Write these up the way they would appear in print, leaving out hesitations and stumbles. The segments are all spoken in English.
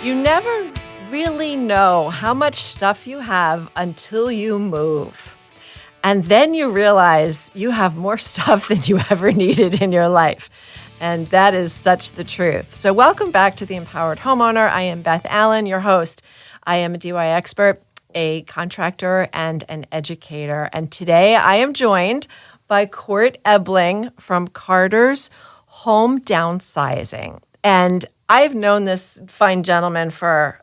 You never really know how much stuff you have until you move. And then you realize you have more stuff than you ever needed in your life. And that is such the truth. So welcome back to The Empowered Homeowner. I am Beth Allen, your host. I am a DIY expert, a contractor, and an educator. And today I am joined by Court Ebeling from Carter's Home Downsizing. And I've known this fine gentleman for,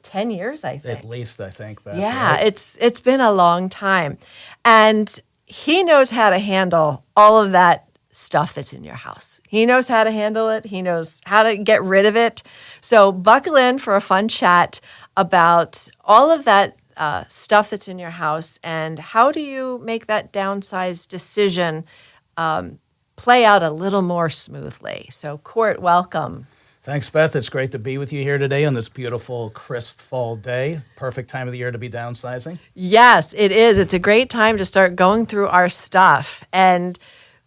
10 years, I think? At least, I think. Beth, yeah, right? it's been a long time. And he knows how to handle all of that stuff that's in your house. He knows how to handle it. He knows how to get rid of it. So buckle in for a fun chat about all of that stuff that's in your house and how do you make that downsize decision play out a little more smoothly. So Court, welcome. Thanks, Beth. It's great to be with you here today on this beautiful, crisp fall day. Perfect time of the year to be downsizing. Yes, it is. It's a great time to start going through our stuff. And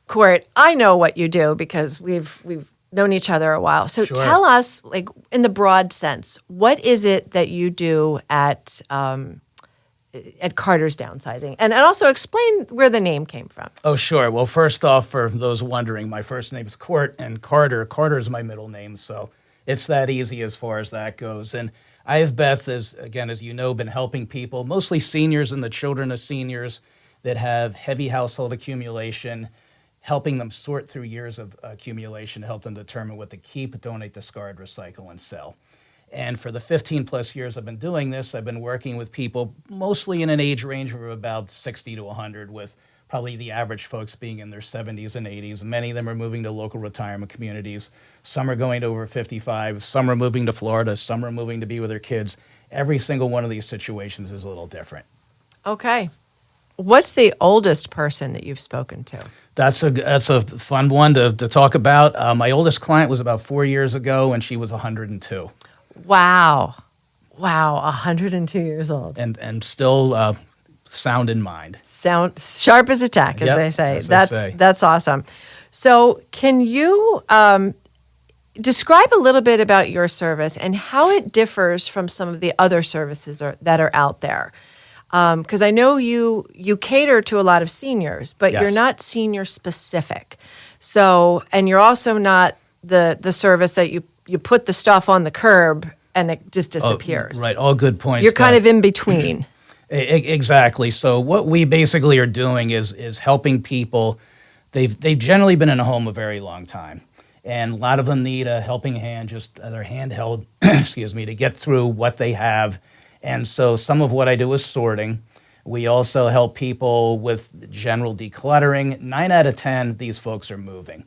Court, I know what you do because we've known each other a while. So Sure. Tell us, like in the broad sense, what is it that you do at Carter's Downsizing? And also explain where the name came from. Oh, sure. Well, first off, for those wondering, my first name is Court, and Carter is my middle name, so it's that easy as far as that goes. And I have, Beth, as you know, been helping people, mostly seniors and the children of seniors that have heavy household accumulation, helping them sort through years of accumulation to help them determine what to keep, donate, discard, recycle, and sell. And for the 15 plus years I've been doing this, I've been working with people mostly in an age range of about 60 to 100, with probably the average folks being in their 70s and 80s. Many of them are moving to local retirement communities. Some are going to over 55. Some are moving to Florida. Some are moving to be with their kids. Every single one of these situations is a little different. Okay. What's the oldest person that you've spoken to? That's a fun one to talk about. My oldest client was about 4 years ago, and she was 102. Wow, 102 years old. And still sound in mind. Sound sharp as a tack, as Yep, they say. as they say. That's awesome. So can you describe a little bit about your service and how it differs from some of the other services that are out there? Because I know you cater to a lot of seniors, but Yes. you're not senior specific. So, and you're also not the service that you put the stuff on the curb and it just disappears. Right, all good points. You're kind Beth. of in between. Exactly. So what we basically are doing is helping people. They've generally been in a home a very long time, and a lot of them need a helping hand, just their handheld, to get through what they have. And so some of what I do is sorting. We also help people with general decluttering. 9 out of 10, these folks are moving.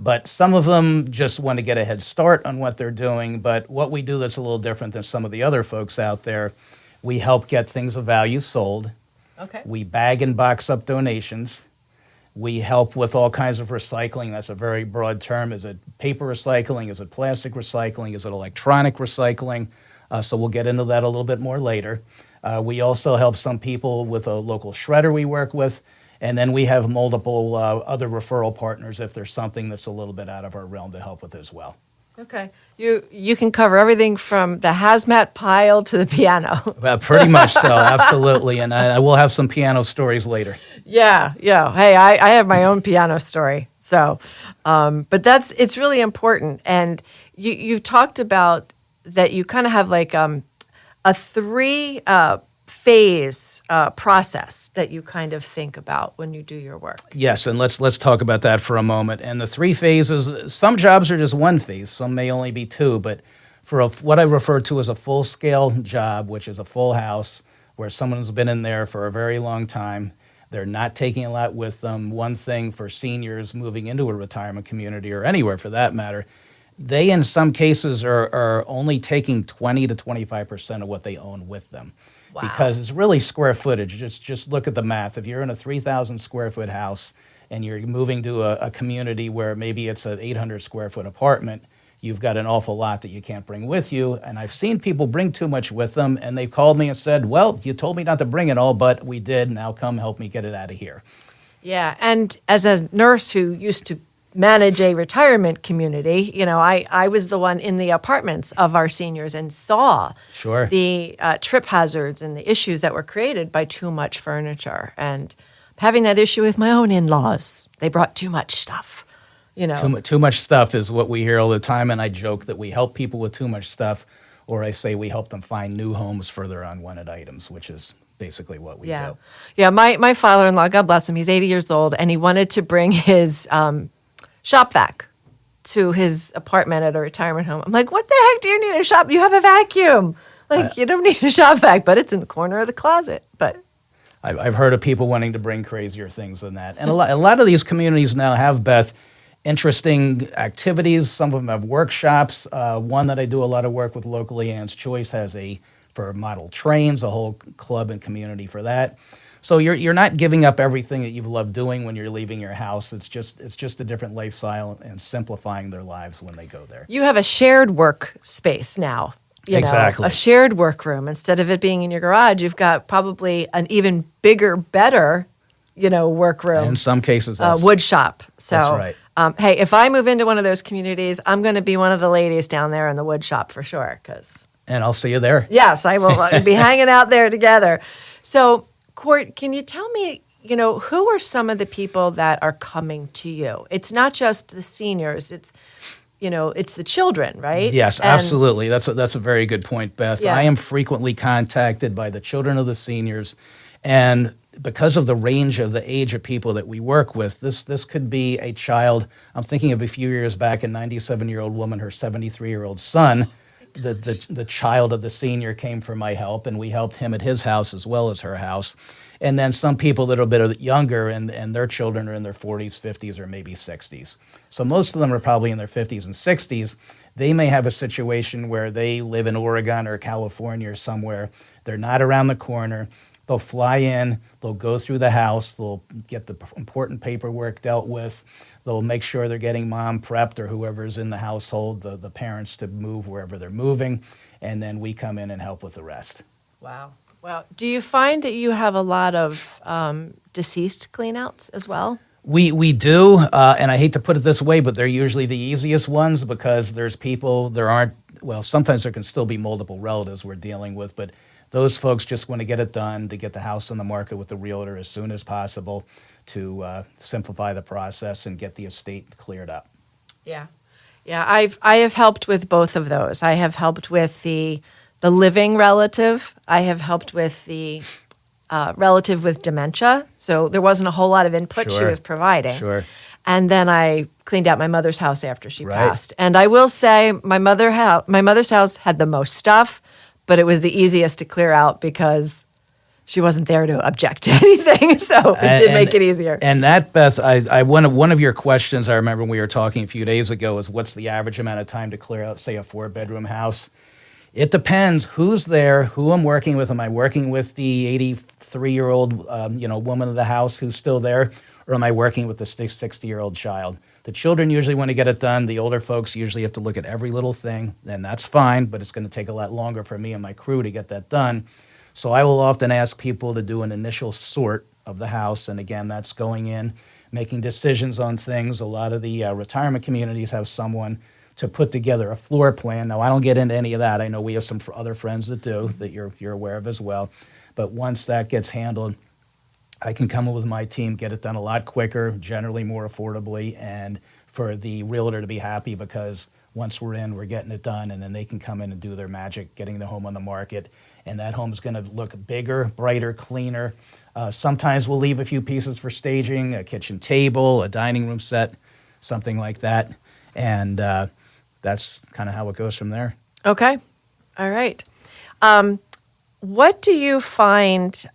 But some of them just want to get a head start on what they're doing. But what we do that's a little different than some of the other folks out there, we help get things of value sold. Okay. We bag and box up donations. We help with all kinds of recycling. That's a very broad term. Is it paper recycling? Is it plastic recycling? Is it electronic recycling? So we'll get into that a little bit more later. We also help some people with a local shredder we work with. And then we have multiple other referral partners if there's something that's a little bit out of our realm to help with as well. Okay. You can cover everything from the hazmat pile to the piano. Pretty much so, absolutely. And I will have some piano stories later. Yeah. Hey, I have my own piano story. So, but it's really important. And you talked about that you kind of have like a 3 phase process that you kind of think about when you do your work. Yes, and let's talk about that for a moment. And the 3 phases, some jobs are just 1 phase, some may only be 2, but for what I refer to as a full-scale job, which is a full house where someone's been in there for a very long time, they're not taking a lot with them. One thing for seniors moving into a retirement community or anywhere for that matter, they in some cases are only taking 20 to 25% of what they own with them. Wow. Because it's really square footage. Just look at the math. If you're in a 3,000 square foot house and you're moving to a community where maybe it's an 800 square foot apartment, you've got an awful lot that you can't bring with you. And I've seen people bring too much with them, and they've called me and said, well, you told me not to bring it all, but we did. Now come help me get it out of here. Yeah, and as a nurse who used to manage a retirement community, I was the one in the apartments of our seniors and saw Sure. the trip hazards and the issues that were created by too much furniture. And having that issue with my own in-laws, they brought too much stuff. Too much stuff is what we hear all the time, and I joke that we help people with too much stuff, or I say we help them find new homes for their unwanted items, which is basically what we do. Yeah, my father-in-law, God bless him, he's 80 years old, and he wanted to bring his shop vac to his apartment at a retirement home. I'm like, what the heck do you need a shop? You have a vacuum. You don't need a shop vac, but it's in the corner of the closet. But I've heard of people wanting to bring crazier things than that. And a lot of these communities now have, Beth, interesting activities. Some of them have workshops. One that I do a lot of work with locally, Ann's Choice, has for model trains, a whole club and community for that. So you're not giving up everything that you've loved doing when you're leaving your house. It's just a different lifestyle and simplifying their lives when they go there. You have a shared work space now. Exactly. A shared workroom. Instead of it being in your garage, you've got probably an even bigger, better, workroom. In some cases, wood shop. So, that's right. Hey, if I move into one of those communities, I'm going to be one of the ladies down there in the wood shop for sure. And I'll see you there. Yes, I will be hanging out there together. So, Court, can you tell me, who are some of the people that are coming to you? It's not just the seniors. It's the children, right? Yes, absolutely. That's a very good point, Beth. Yeah. I am frequently contacted by the children of the seniors, and because of the range of the age of people that we work with, this could be a child. I'm thinking of a few years back, a 97-year-old woman, her 73-year-old son. The child of the senior came for my help, and we helped him at his house as well as her house. And then some people that are a bit younger, and their children are in their 40s, 50s, or maybe 60s. So most of them are probably in their 50s and 60s. They may have a situation where they live in Oregon or California or somewhere. They're not around the corner. They'll fly in, they'll go through the house, they'll get the important paperwork dealt with, they'll make sure they're getting mom prepped or whoever's in the household, the parents, to move wherever they're moving, and then we come in and help with the rest. Wow. Do you find that you have a lot of deceased cleanouts as well? We do, and I hate to put it this way, but they're usually the easiest ones because sometimes there can still be multiple relatives we're dealing with, but those folks just want to get it done, to get the house on the market with the realtor as soon as possible, to simplify the process and get the estate cleared up. Yeah. I have helped with both of those. I have helped with the living relative. I have helped with the relative with dementia. So there wasn't a whole lot of input she was providing. Sure. And then I cleaned out my mother's house after she Right. passed. And I will say my mother's house had the most stuff, but it was the easiest to clear out because she wasn't there to object to anything. So it did make it easier. And that, Beth, one of your questions I remember when we were talking a few days ago is what's the average amount of time to clear out, say, a 4-bedroom house? It depends who's there, who I'm working with. Am I working with the 83-year-old woman of the house who's still there, or am I working with the 60-year-old child? The children usually want to get it done. The older folks usually have to look at every little thing, and that's fine, but it's going to take a lot longer for me and my crew to get that done. So I will often ask people to do an initial sort of the house, and again, that's going in, making decisions on things. A lot of the retirement communities have someone to put together a floor plan. Now, I don't get into any of that. I know we have some other friends that do, that you're aware of as well. But once that gets handled, I can come in with my team, get it done a lot quicker, generally more affordably, and for the realtor to be happy because once we're in, we're getting it done, and then they can come in and do their magic, getting the home on the market, and that home's going to look bigger, brighter, cleaner. Sometimes we'll leave a few pieces for staging, a kitchen table, a dining room set, something like that, and that's kind of how it goes from there. Okay. All right. What do you find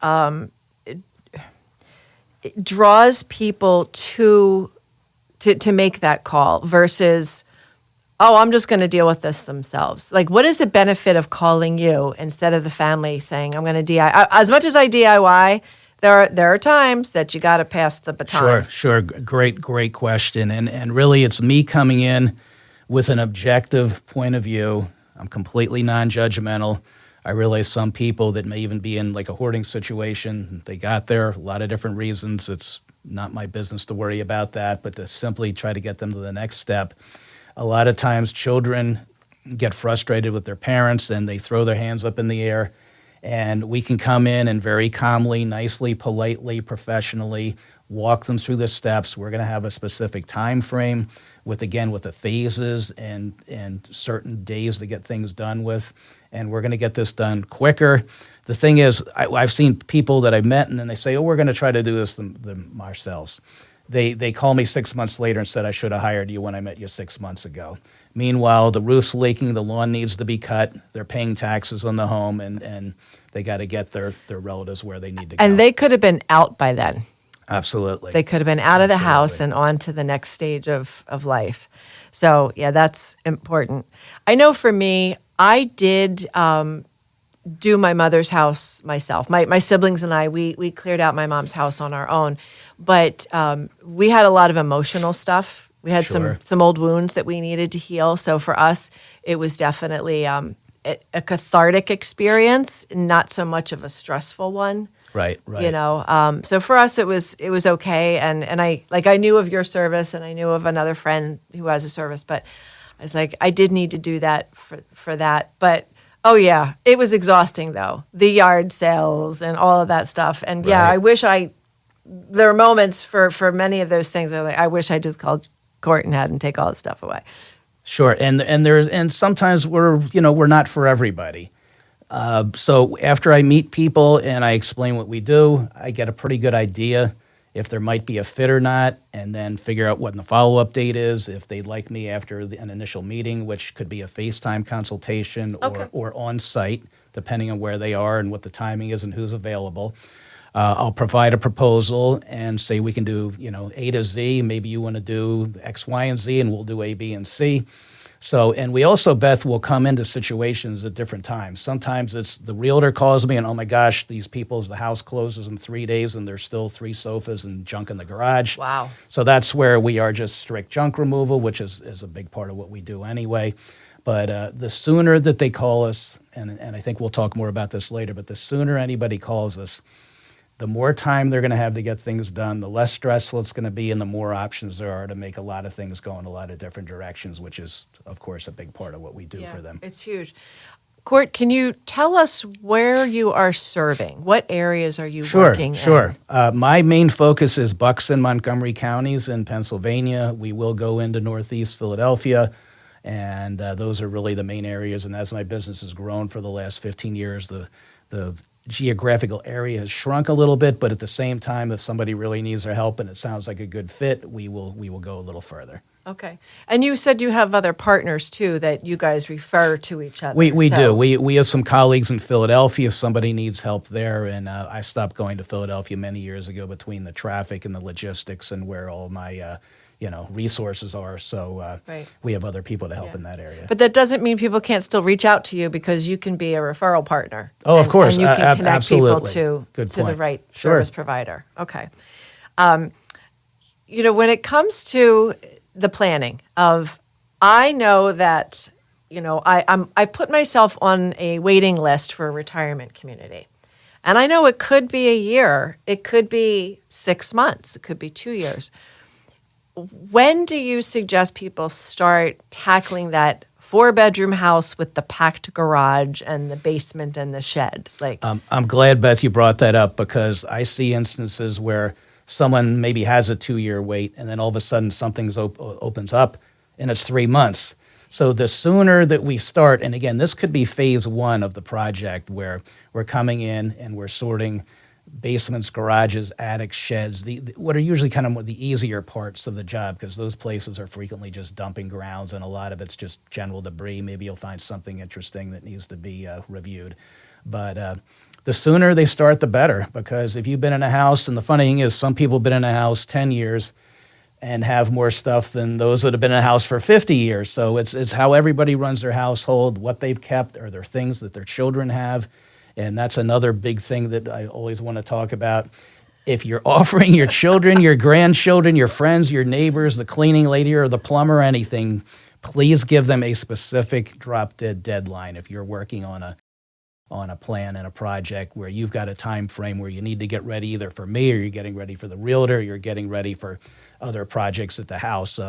it draws people to make that call versus, oh, I'm just going to deal with this themselves? Like, what is the benefit of calling you instead of the family saying, I'm going to DIY? As much as I DIY, there are times that you got to pass the baton. Sure. Great question. And really, it's me coming in with an objective point of view. I'm completely non-judgmental. I realize some people that may even be in like a hoarding situation, they got there, a lot of different reasons. It's not my business to worry about that, but to simply try to get them to the next step. A lot of times children get frustrated with their parents and they throw their hands up in the air, and we can come in and very calmly, nicely, politely, professionally walk them through the steps. We're going to have a specific time frame with the phases and certain days to get things done with, and we're going to get this done quicker. The thing is, I've seen people that I've met, and then they say, "Oh, we're going to try to do this ourselves." They call me 6 months later and said, "I should have hired you when I met you 6 months ago." Meanwhile, the roof's leaking, the lawn needs to be cut, they're paying taxes on the home, and they got to get their relatives where they need to go. And they could have been out by then. Absolutely. They could have been out of the house and on to the next stage of life. So, yeah, that's important. I know for me, I did do my mother's house myself. My siblings and I, we cleared out my mom's house on our own. But we had a lot of emotional stuff. We had some old wounds that we needed to heal. So for us, it was definitely a cathartic experience, not so much of a stressful one. Right. You know, so for us, it was okay. And I knew of your service, and I knew of another friend who has a service, but I was like, I did need to do that for that. But oh yeah, it was exhausting though. The yard sales and all of that stuff. And yeah, I wish there are moments for many of those things. I wish I just called Court and had him take all the stuff away. Sure, and sometimes we're not for everybody. So after I meet people and I explain what we do, I get a pretty good idea if there might be a fit or not, and then figure out what the follow-up date is, if they'd like me after an initial meeting, which could be a FaceTime consultation or on-site, depending on where they are and what the timing is and who's available. I'll provide a proposal and say we can do, A to Z. Maybe you want to do X, Y, and Z, and we'll do A, B, and C. So, and we also, Beth, will come into situations at different times. Sometimes it's the realtor calls me and, oh my gosh, the house closes in 3 days and there's still 3 sofas and junk in the garage. Wow. So that's where we are just strict junk removal, which is a big part of what we do anyway. But the sooner that they call us, and I think we'll talk more about this later, but the sooner anybody calls us, the more time they're going to have to get things done, the less stressful it's going to be, and the more options there are to make a lot of things go in a lot of different directions, which is, of course, a big part of what we do for them. It's huge. Court, can you tell us where you are serving? What areas are you working in? Sure. My main focus is Bucks and Montgomery counties in Pennsylvania. We will go into Northeast Philadelphia, and those are really the main areas. And as my business has grown for the last 15 years, the geographical area has shrunk a little bit, but at the same time, if somebody really needs our help and it sounds like a good fit, we will go a little further. Okay. And you said you have other partners, too, that you guys refer to each other. We do. We have some colleagues in Philadelphia if somebody needs help there, and I stopped going to Philadelphia many years ago between the traffic and the logistics and where all my resources are. So we have other people to help in that area. But that doesn't mean people can't still reach out to you, because you can be a referral partner. Oh, of course. And you can connect absolutely. people to the right service provider. Okay. When it comes to the planning of, I know that, I put myself on a waiting list for a retirement community. And I know it could be a year. It could be 6 months. It could be 2 years. When do you suggest people start tackling that 4-bedroom house with the packed garage and the basement and the shed? I'm glad, Beth, you brought that up, because I see instances where someone maybe has a 2-year wait, and then all of a sudden something opens up, and it's 3 months. So the sooner that we start, and again, this could be phase 1 of the project, where we're coming in and we're sorting basements, garages, attics, sheds, what are usually kind of the easier parts of the job, because those places are frequently just dumping grounds, and a lot of it's just general debris. Maybe you'll find something interesting that needs to be reviewed. But the sooner they start, the better, because if you've been in a house, and the funny thing is some people have been in a house 10 years and have more stuff than those that have been in a house for 50 years. So it's how everybody runs their household, what they've kept, are there things that their children have. And that's another big thing that I always want to talk about. If you're offering your children, your grandchildren, your friends, your neighbors, the cleaning lady or the plumber, anything, please give them a specific drop-dead deadline if you're working on on a plan and a project where you've got a time frame where you need to get ready either for me or you're getting ready for the realtor, you're getting ready for other projects at the house.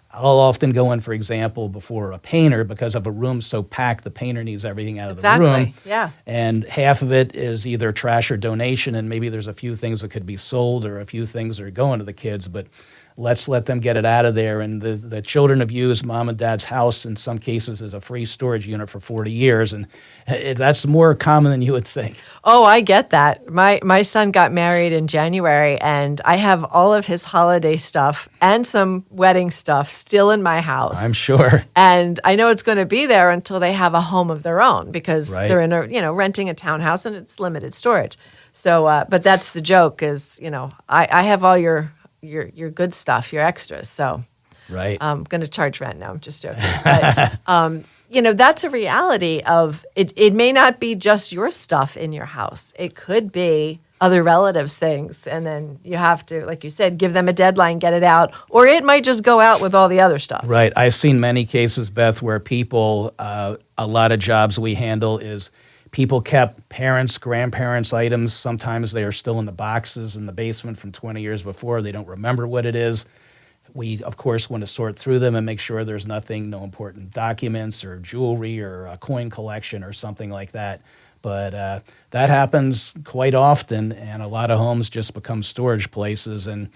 I'll often go in, for example, before a painter because if a room's so packed, the painter needs everything out of the room. Yeah. And half of it is either trash or donation, and maybe there's a few things that could be sold or a few things that are going to the kids, but let's let them get it out of there. And the children have used mom and dad's house in some cases as a free storage unit for 40 years, and that's more common than you would think. Oh, I get that. My son got married in January, and I have all of his holiday stuff and some wedding stuff still in my house. I'm sure. And I know it's going to be there until they have a home of their own because they're in renting a townhouse and it's limited storage. So, but that's the joke is, I have all your good stuff, your extras. So I'm going to charge rent now. I'm just joking. But, that's a reality of it. It may not be just your stuff in your house. It could be other relatives' things. And then you have to, like you said, give them a deadline, get it out, or it might just go out with all the other stuff. Right. I've seen many cases, Beth, where people, a lot of jobs we handle is people kept parents, grandparents' items. Sometimes they are still in the boxes in the basement from 20 years before. They don't remember what it is. We, of course, want to sort through them and make sure there's nothing, no important documents or jewelry or a coin collection or something like that. But that happens quite often, and a lot of homes just become storage places. And,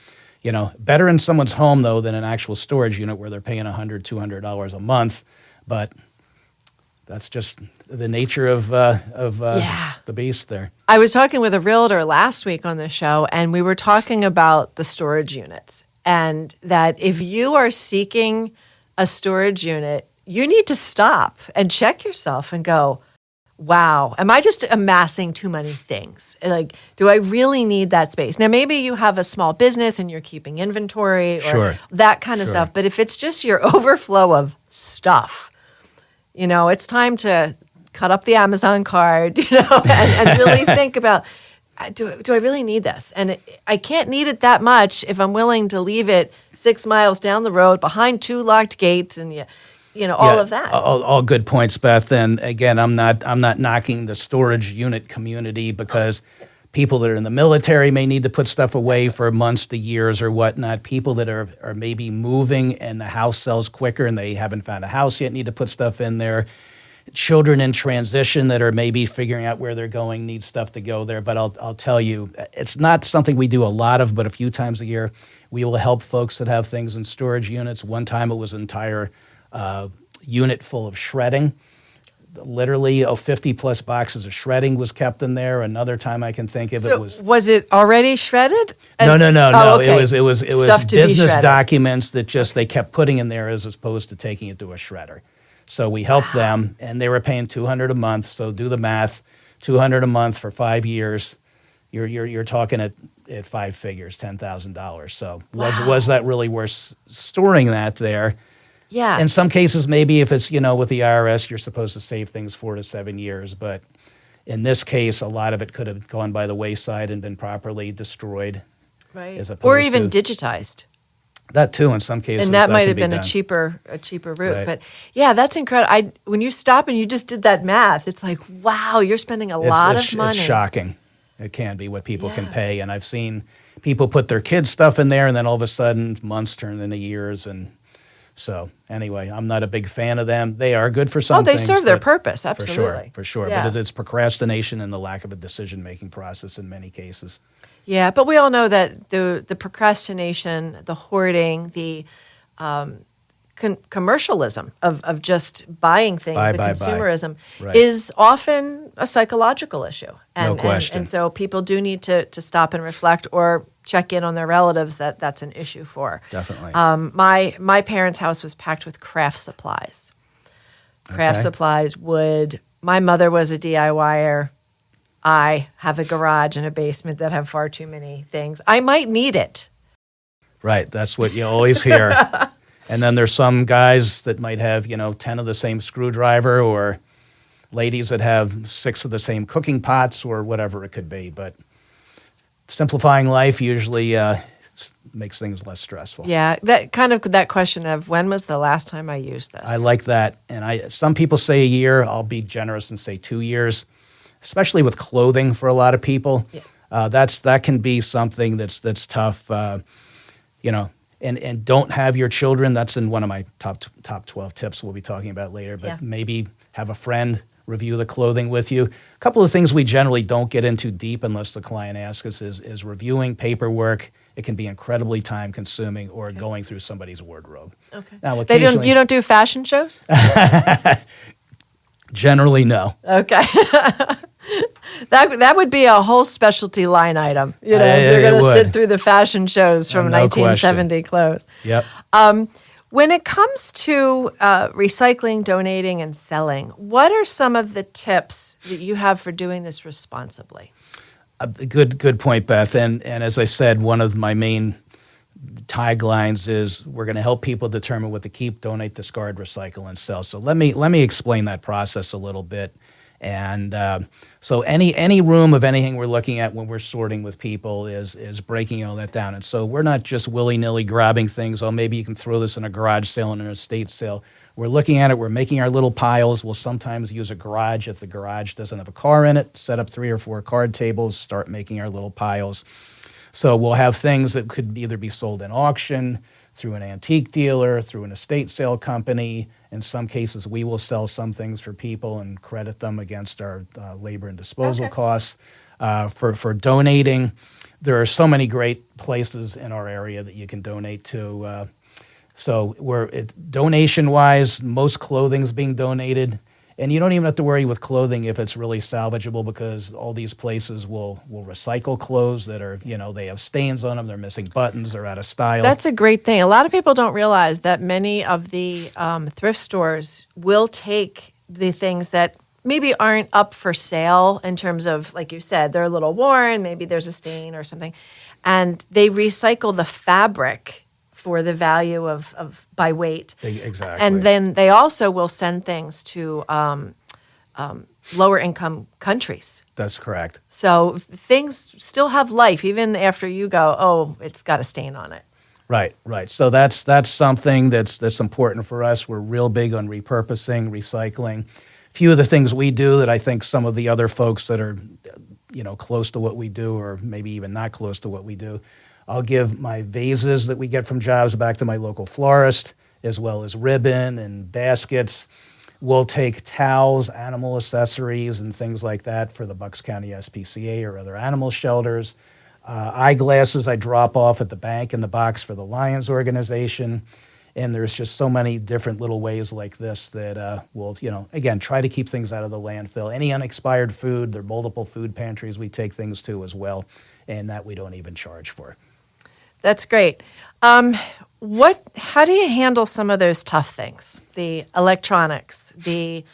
better in someone's home, though, than an actual storage unit where they're paying $100, $200 a month. But that's just the nature of the beast there. I was talking with a realtor last week on the show, and we were talking about the storage units, and that if you are seeking a storage unit, you need to stop and check yourself and go, wow, am I just amassing too many things? Like, do I really need that space? Now, maybe you have a small business and you're keeping inventory or that kind of stuff, but if it's just your overflow of stuff, it's time to cut up the Amazon card, and really think about, do I really need this? And I can't need it that much if I'm willing to leave it 6 miles down the road behind 2 locked gates and all of that. All good points, Beth. And again, I'm not knocking the storage unit community because people that are in the military may need to put stuff away for months to years or whatnot. People that are maybe moving and the house sells quicker and they haven't found a house yet need to put stuff in there. Children in transition that are maybe figuring out where they're going need stuff to go there. But I'll tell you, it's not something we do a lot of, but a few times a year we will help folks that have things in storage units. One time it was an entire unit full of shredding. Literally, 50-plus boxes of shredding was kept in there. Another time I can think of was it already shredded? No. Okay. It was business documents that they kept putting in there as opposed to taking it to a shredder. So we helped them, and they were paying $200 a month. So do the math, $200 a month for 5 years. You're talking at 5 figures, $10,000. So was that really worth storing that there? Yeah. In some cases, maybe if it's with the IRS, you're supposed to save things 4 to 7 years. But in this case, a lot of it could have gone by the wayside and been properly destroyed, right? Or even digitized. That too, in some cases, and that might have been a cheaper route. Right. But yeah, that's incredible. When you stop and you just did that math, it's like, wow, you're spending a lot of money. It's shocking. It can be what people can pay, and I've seen people put their kids' stuff in there, and then all of a sudden, months turn into years, and so anyway, I'm not a big fan of them. They are good for some things. Oh, they serve their purpose, absolutely. For sure. Yeah. But it's procrastination and the lack of a decision-making process in many cases. Yeah, but we all know that the procrastination, the hoarding, the commercialism of just buying things, consumerism, is often a psychological issue. No question. And so people do need to stop and reflect or check in on their relatives that's an issue for. Definitely. My parents' house was packed with craft supplies. Craft supplies, wood. My mother was a DIYer. I have a garage and a basement that have far too many things. I might need it. Right. That's what you always hear. And then there's some guys that might have, 10 of the same screwdriver, or ladies that have 6 of the same cooking pots, or whatever it could be. But simplifying life usually makes things less stressful. Yeah, that question of when was the last time I used this? I like that. And some people say a year. I'll be generous and say 2 years. especially with clothing for a lot of people. Yeah. That can be something that's tough. And don't have your children. That's in one of my top 12 tips we'll be talking about later. But maybe have a friend review the clothing with you. A couple of things we generally don't get into deep unless the client asks us is reviewing paperwork. It can be incredibly time consuming, or going through somebody's wardrobe. Okay. Now, You don't do fashion shows? Generally, no. Okay. That would be a whole specialty line item, if you're going to sit through the fashion shows from No 1970 clothes. Yep. When it comes to recycling, donating, and selling, what are some of the tips that you have for doing this responsibly? Good point, Beth. And as I said, one of my main taglines is we're going to help people determine what to keep, donate, discard, recycle, and sell. So let me explain that process a little bit. And so any room of anything we're looking at when we're sorting with people is breaking all that down. And so we're not just willy-nilly grabbing things. Oh, maybe you can throw this in a garage sale and an estate sale. We're looking at it. We're making our little piles. We'll sometimes use a garage if the garage doesn't have a car in it. Set up 3 or 4 card tables. Start making our little piles. So we'll have things that could either be sold in auction, through an antique dealer, through an estate sale company. In some cases, we will sell some things for people and credit them against our labor and disposal costs. For donating, there are so many great places in our area that you can donate to. So donation-wise, most clothing's being donated. And you don't even have to worry with clothing if it's really salvageable, because all these places will recycle clothes that are, they have stains on them, they're missing buttons, they're out of style. That's a great thing. A lot of people don't realize that many of the thrift stores will take the things that maybe aren't up for sale in terms of, like you said, they're a little worn, maybe there's a stain or something, and they recycle the fabric for the value of by weight. Exactly. And then they also will send things to lower income countries. That's correct. So things still have life even after you go, oh, it's got a stain on it. Right. So that's something that's important for us. We're real big on repurposing, recycling. A few of the things we do that I think some of the other folks that are, close to what we do, or maybe even not close to what we do, I'll give my vases that we get from jobs back to my local florist, as well as ribbon and baskets. We'll take towels, animal accessories, and things like that for the Bucks County SPCA or other animal shelters. Eyeglasses I drop off at the bank in the box for the Lions organization. And there's just so many different little ways like this that we'll, again, try to keep things out of the landfill. Any unexpired food, there are multiple food pantries we take things to as well, and that we don't even charge for. That's great. How do you handle some of those tough things? The electronics, the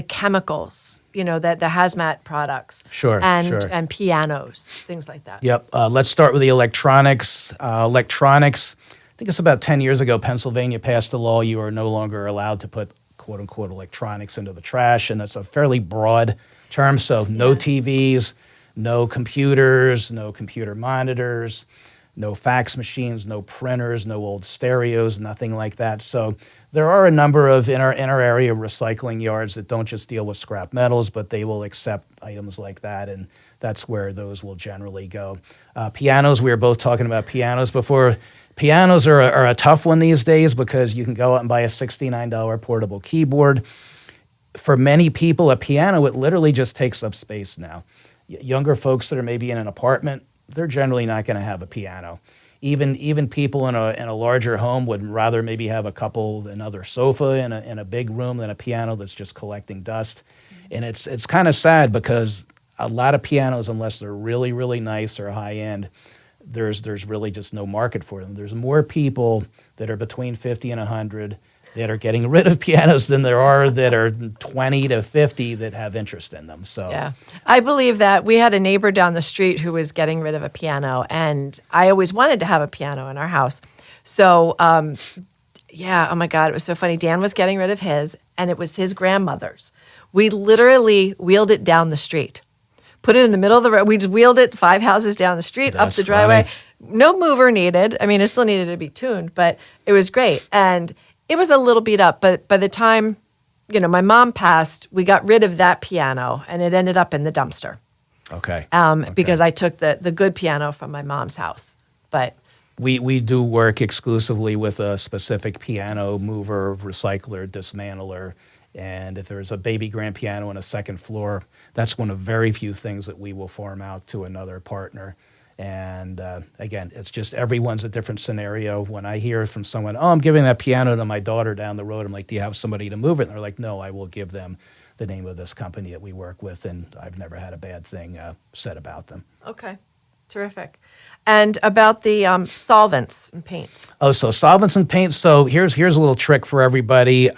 chemicals, the hazmat products. Sure. And pianos, things like that. Yep. Let's start with the electronics. Electronics, I think it's about 10 years ago, Pennsylvania passed a law you are no longer allowed to put, quote unquote, electronics into the trash. And that's a fairly broad term. So no TVs, no computers, no computer monitors, no fax machines, no printers, no old stereos, nothing like that. So there are a number of, in our area, recycling yards that don't just deal with scrap metals, but they will accept items like that, and that's where those will generally go. Pianos, we were both talking about pianos before. Pianos are a tough one these days because you can go out and buy a $69 portable keyboard. For many people, a piano, it literally just takes up space now. Younger folks that are maybe in an apartment, they're generally not going to have a piano. Even people in a larger home would rather maybe have another sofa in a big room than a piano that's just collecting dust. And it's kind of sad because a lot of pianos, unless they're really, really nice or high end, there's really just no market for them. There's more people that are between 50 and 100 that are getting rid of pianos than there are that are 20 to 50 that have interest in them. So yeah, I believe that. We had a neighbor down the street who was getting rid of a piano, and I always wanted to have a piano in our house. So oh my God, it was so funny. Dan was getting rid of his, and it was his grandmother's. We literally wheeled it down the street, put it in the middle of the road. We just wheeled it 5 houses down the street, up the driveway. Funny. No mover needed. I mean, it still needed to be tuned, but it was great. And it was a little beat up, but by the time my mom passed, we got rid of that piano, and it ended up in the dumpster. Okay. Because I took the good piano from my mom's house. But we do work exclusively with a specific piano mover, recycler, dismantler. And if there's a baby grand piano on a second floor, that's one of very few things that we will farm out to another partner. And again, it's just everyone's a different scenario. When I hear from someone, oh, I'm giving that piano to my daughter down the road, I'm like, do you have somebody to move it? And they're like, no, I will give them the name of this company that we work with. And I've never had a bad thing said about them. Okay, terrific. And about the solvents and paints. Oh, so solvents and paints. So here's a little trick for everybody.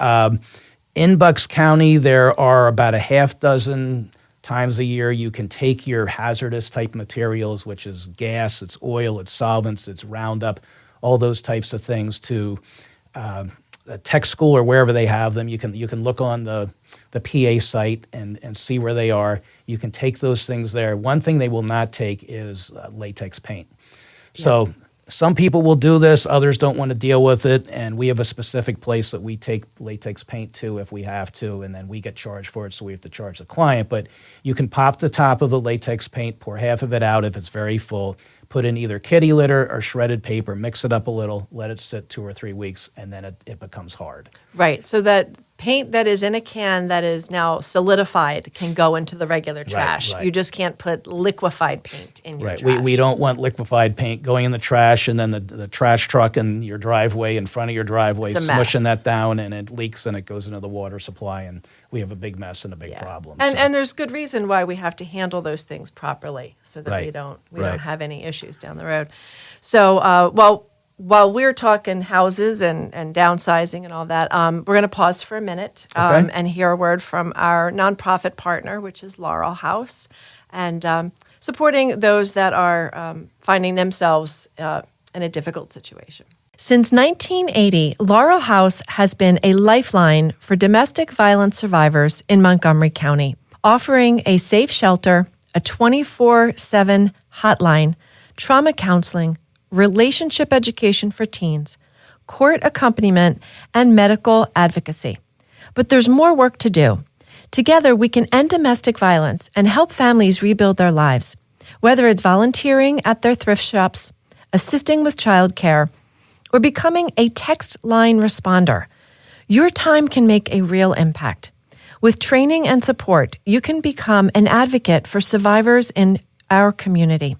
In Bucks County, there are about a half dozen times a year you can take your hazardous type materials, which is gas, it's oil, it's solvents, it's Roundup, all those types of things to a tech school or wherever they have them. You can look on the PA site and see where they are. You can take those things there. One thing they will not take is latex paint. Yeah. So some people will do this, others don't want to deal with it, and we have a specific place that we take latex paint to if we have to, and then we get charged for it, so we have to charge the client. But you can pop the top of the latex paint, pour half of it out if it's very full, put in either kitty litter or shredded paper, mix it up a little, let it sit 2 or 3 weeks, and then it becomes hard. Right, so that paint that is in a can that is now solidified can go into the regular trash. Right. You just can't put liquefied paint in your trash. We don't want liquefied paint going in the trash and then the trash truck in your driveway, in front of your driveway, smushing that down, and it leaks and it goes into the water supply, and we have a big mess and a big problem. And there's good reason why we have to handle those things properly so that we don't have any issues down the road. So while we're talking houses and downsizing and all that, we're going to pause for a minute and hear a word from our nonprofit partner, which is Laurel House, and supporting those that are finding themselves in a difficult situation. Since 1980, Laurel House has been a lifeline for domestic violence survivors in Montgomery County, offering a safe shelter, a 24/7 hotline, trauma counseling, relationship education for teens, court accompaniment, and medical advocacy. But there's more work to do. Together, we can end domestic violence and help families rebuild their lives, whether it's volunteering at their thrift shops, assisting with childcare, or becoming a text line responder. Your time can make a real impact. With training and support, you can become an advocate for survivors in our community.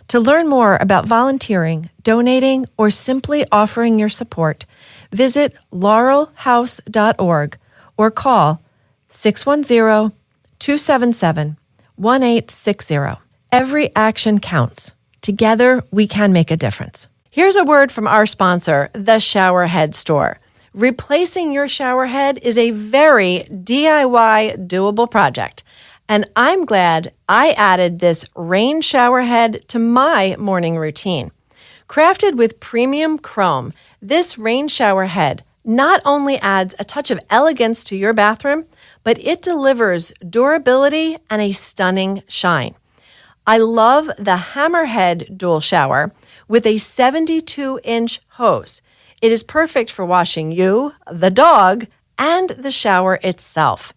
To learn more about volunteering, donating, or simply offering your support, visit laurelhouse.org or call 610-277-1860. Every action counts. Together, we can make a difference. Here's a word from our sponsor, the Showerhead Store. Replacing your shower head is a very DIY doable project. And I'm glad I added this rain shower head to my morning routine. Crafted with premium chrome, this rain shower head not only adds a touch of elegance to your bathroom, but it delivers durability and a stunning shine. I love the Hammerhead dual shower with a 72-inch hose. It is perfect for washing you, the dog, and the shower itself.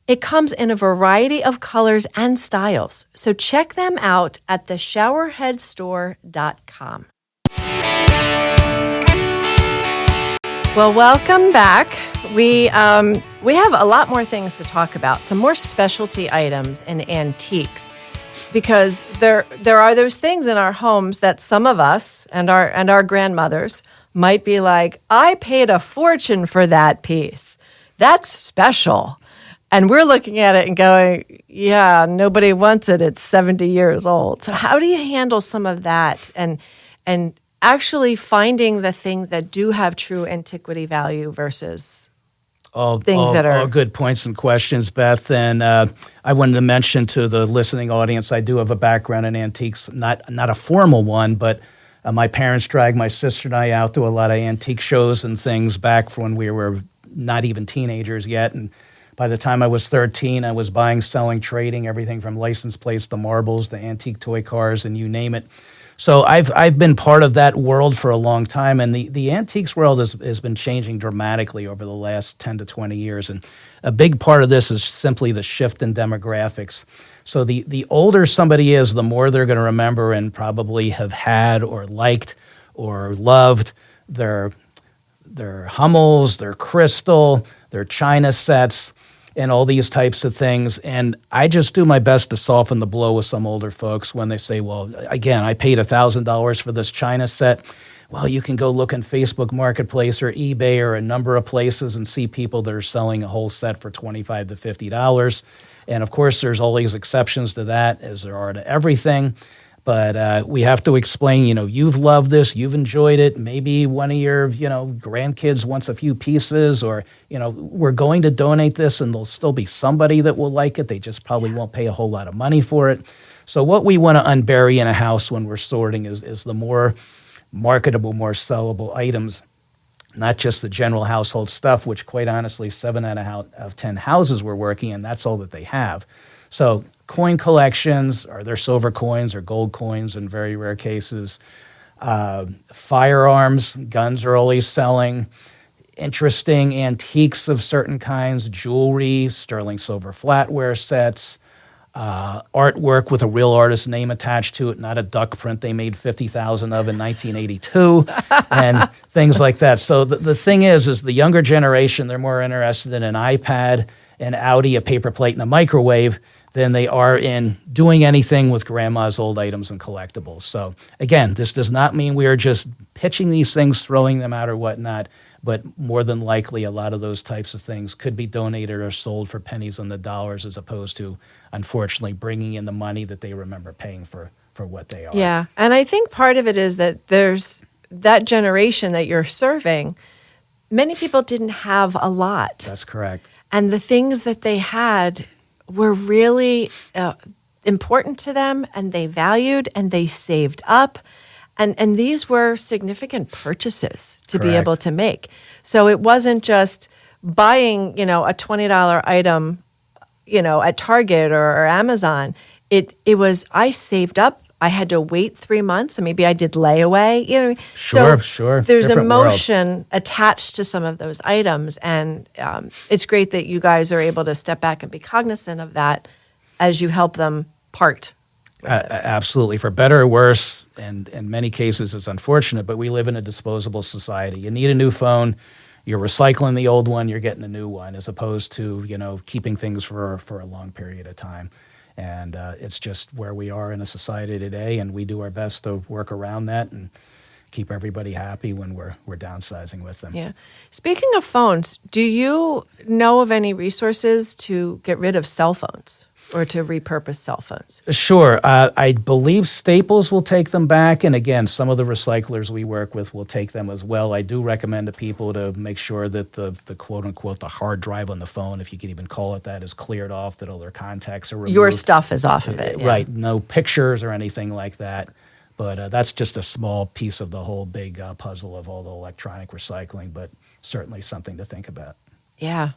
It comes in a variety of colors and styles, so check them out at theshowerheadstore.com. Well, welcome back. We have a lot more things to talk about, some more specialty items and antiques, because there are those things in our homes that some of us and our grandmothers might be like, I paid a fortune for that piece. That's special. And we're looking at it and going, yeah, nobody wants it. It's 70 years old. So how do you handle some of that and actually finding the things that do have true antiquity value versus things that are... All good points and questions, Beth. And I wanted to mention to the listening audience, I do have a background in antiques, not a formal one, but my parents dragged my sister and I out to a lot of antique shows and things back from when we were not even teenagers yet. And by the time I was 13, I was buying, selling, trading, everything from license plates to marbles to antique toy cars and you name it. So I've been part of that world for a long time, and the antiques world has been changing dramatically over the last 10 to 20 years. And a big part of this is simply the shift in demographics. So the older somebody is, the more they're going to remember and probably have had or liked or loved their Hummels, their crystal, their china sets, and all these types of things. And I just do my best to soften the blow with some older folks when they say, well, again, I paid $1,000 for this china set. Well, you can go look in Facebook Marketplace or eBay or a number of places and see people that are selling a whole set for $25 to $50. And of course, there's all these exceptions to that, as there are to everything. But we have to explain, you've loved this, you've enjoyed it. Maybe one of your, grandkids wants a few pieces, or, we're going to donate this and there'll still be somebody that will like it. They just probably won't pay a whole lot of money for it. So what we want to unbury in a house when we're sorting is the more marketable, more sellable items, not just the general household stuff, which quite honestly, 7 out of 10 houses we're working in, that's all that they have. So coin collections, are there silver coins or gold coins in very rare cases? Firearms, guns are always selling. Interesting antiques of certain kinds, jewelry, sterling silver flatware sets, artwork with a real artist's name attached to it, not a duck print they made 50,000 of in 1982, and things like that. So the thing is the younger generation, they're more interested in an iPad, an Audi, a paper plate, and a microwave than they are in doing anything with grandma's old items and collectibles. So again, this does not mean we are just pitching these things, throwing them out or whatnot, but more than likely a lot of those types of things could be donated or sold for pennies on the dollars, as opposed to, unfortunately, bringing in the money that they remember paying for what they are. Yeah, and I think part of it is that there's that generation that you're serving, many people didn't have a lot. That's correct. And the things that they had were really important to them, and they valued, and they saved up. And these were significant purchases to be able to make. So it wasn't just buying, a $20 item, at Target or Amazon. It was, I saved up. I had to wait 3 months, and maybe I did layaway. Sure. There's Different emotion world attached to some of those items, and it's great that you guys are able to step back and be cognizant of that as you help them part. Absolutely, for better or worse, and in many cases it's unfortunate, but we live in a disposable society. You need a new phone, you're recycling the old one, you're getting a new one, as opposed to keeping things for a long period of time. And it's just where we are in a society today, and we do our best to work around that and keep everybody happy when we're downsizing with them. Yeah. Speaking of phones, do you know of any resources to get rid of cell phones or to repurpose cell phones? Sure. I believe Staples will take them back, and again, some of the recyclers we work with will take them as well. I do recommend to people to make sure that the quote-unquote the hard drive on the phone, if you can even call it that, is cleared off, that all their contacts are removed. Your stuff is off of it. Right. No pictures or anything like that. But that's just a small piece of the whole big puzzle of all the electronic recycling, but certainly something to think about. Yeah.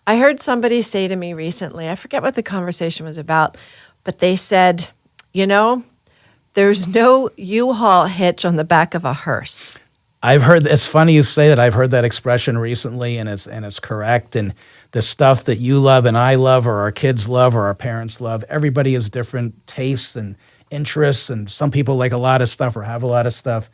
I heard somebody say to me recently, I forget what the conversation was about, but they said, there's no U-Haul hitch on the back of a hearse. I've heard, it's funny you say that. I've heard that expression recently, and it's correct. And the stuff that you love and I love, or our kids love, or our parents love, everybody has different tastes and interests, and some people like a lot of stuff or have a lot of stuff.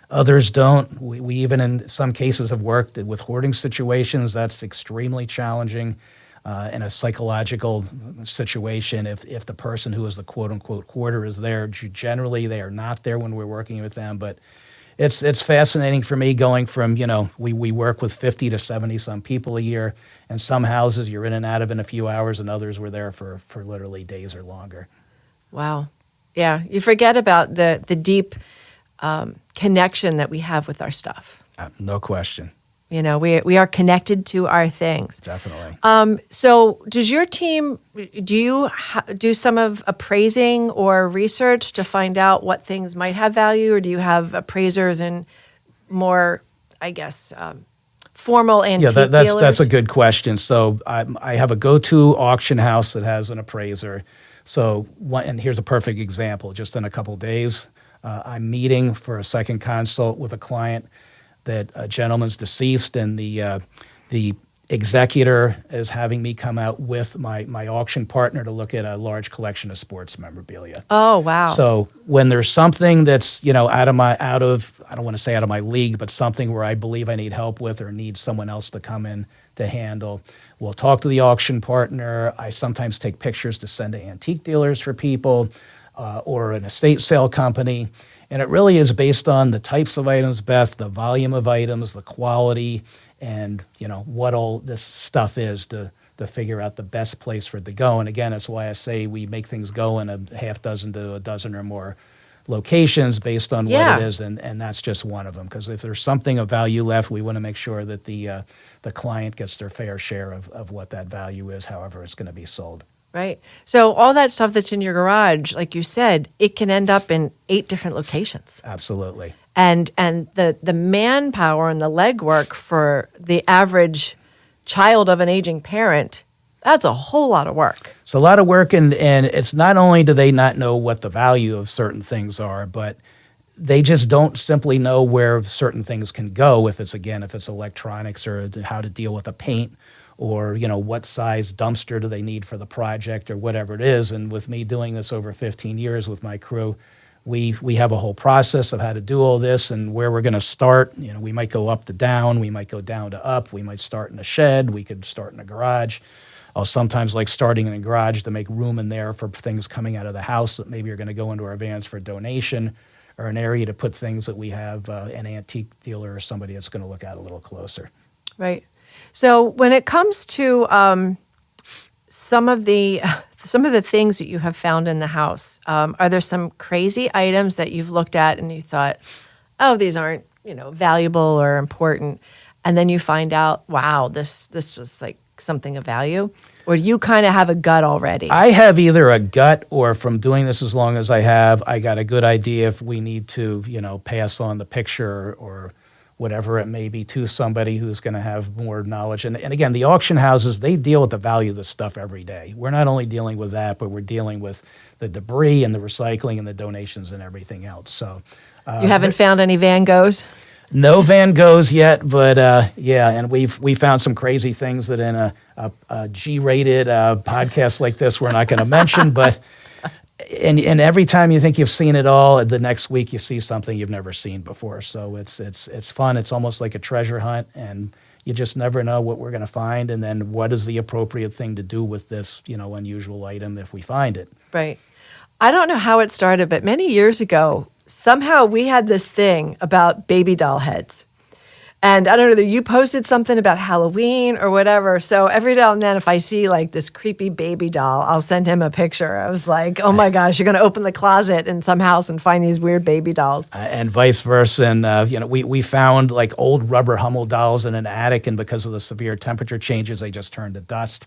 Others don't. We even in some cases have worked with hoarding situations. That's extremely challenging in a psychological situation. If the person who is the quote-unquote hoarder is there, generally they are not there when we're working with them. But it's fascinating for me going from, we work with 50 to 70 some people a year, and some houses you're in and out of in a few hours, and others were there for literally days or longer. Wow. Yeah. You forget about the deep connection that we have with our stuff. No question. We are connected to our things. Definitely. So does your team, do you do some of appraising or research to find out what things might have value, or do you have appraisers and more, I guess, formal antique dealers? That's a good question. So I have a go-to auction house that has an appraiser. So and here's a perfect example. Just in a couple days, I'm meeting for a second consult with a client that a gentleman's deceased, and the executor is having me come out with my auction partner to look at a large collection of sports memorabilia. Oh, wow. So when there's something that's, out of I don't want to say out of my league, but something where I believe I need help with or need someone else to come in to handle, we'll talk to the auction partner. I sometimes take pictures to send to antique dealers for people or an estate sale company. And it really is based on the types of items, Beth, the volume of items, the quality, and what all this stuff is to figure out the best place for it to go. And again, that's why I say we make things go in a half dozen to a dozen or more locations based on what it is, and that's just one of them. Because if there's something of value left, we want to make sure that the client gets their fair share of what that value is, however it's going to be sold. Right. So all that stuff that's in your garage, like you said, it can end up in 8 different locations. Absolutely. And the manpower and the legwork for the average child of an aging parent, that's a whole lot of work. It's a lot of work, and it's not only do they not know what the value of certain things are, but they just don't simply know where certain things can go if it's electronics or how to deal with a paint or, what size dumpster do they need for the project or whatever it is. And with me doing this over 15 years with my crew, we have a whole process of how to do all this and where we're going to start. We might go up to down, we might go down to up, we might start in a shed, we could start in a garage. I'll sometimes like starting in a garage to make room in there for things coming out of the house that maybe are going to go into our vans for donation, or an area to put things that we have an antique dealer or somebody that's going to look at a little closer. Right. So when it comes to some of the things that you have found in the house, are there some crazy items that you've looked at and you thought, oh, these aren't, valuable or important, and then you find out, wow, this was like something of value? Or do you kind of have a gut already? I have either a gut, or from doing this as long as I have, I got a good idea if we need to, pass on the picture or whatever it may be to somebody who's going to have more knowledge. And again, the auction houses, they deal with the value of the stuff every day. We're not only dealing with that, but we're dealing with the debris and the recycling and the donations and everything else. So you haven't found any Van Goghs? No Van Goghs yet, but and we found some crazy things that in a G-rated podcast like this we're not going to mention, but and every time you think you've seen it all, the next week you see something you've never seen before. So it's fun. It's almost like a treasure hunt, and you just never know what we're going to find, and then what is the appropriate thing to do with this unusual item if we find it. Right. I don't know how it started, but many years ago, somehow we had this thing about baby doll heads. And I don't know whether you posted something about Halloween or whatever. So every now and then, if I see like this creepy baby doll, I'll send him a picture. I was like, oh my gosh, you're going to open the closet in some house and find these weird baby dolls. And vice versa. And, we found like old rubber Hummel dolls in an attic, and because of the severe temperature changes, they just turned to dust.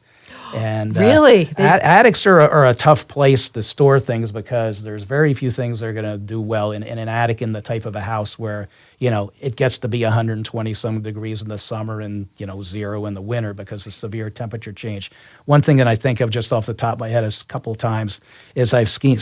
And really? Attics are a tough place to store things because there's very few things that are going to do well in an attic in the type of a house where, it gets to be 120 some degrees in the summer and, 0 in the winter because of severe temperature change. One thing that I think of just off the top of my head a couple of times is I've seen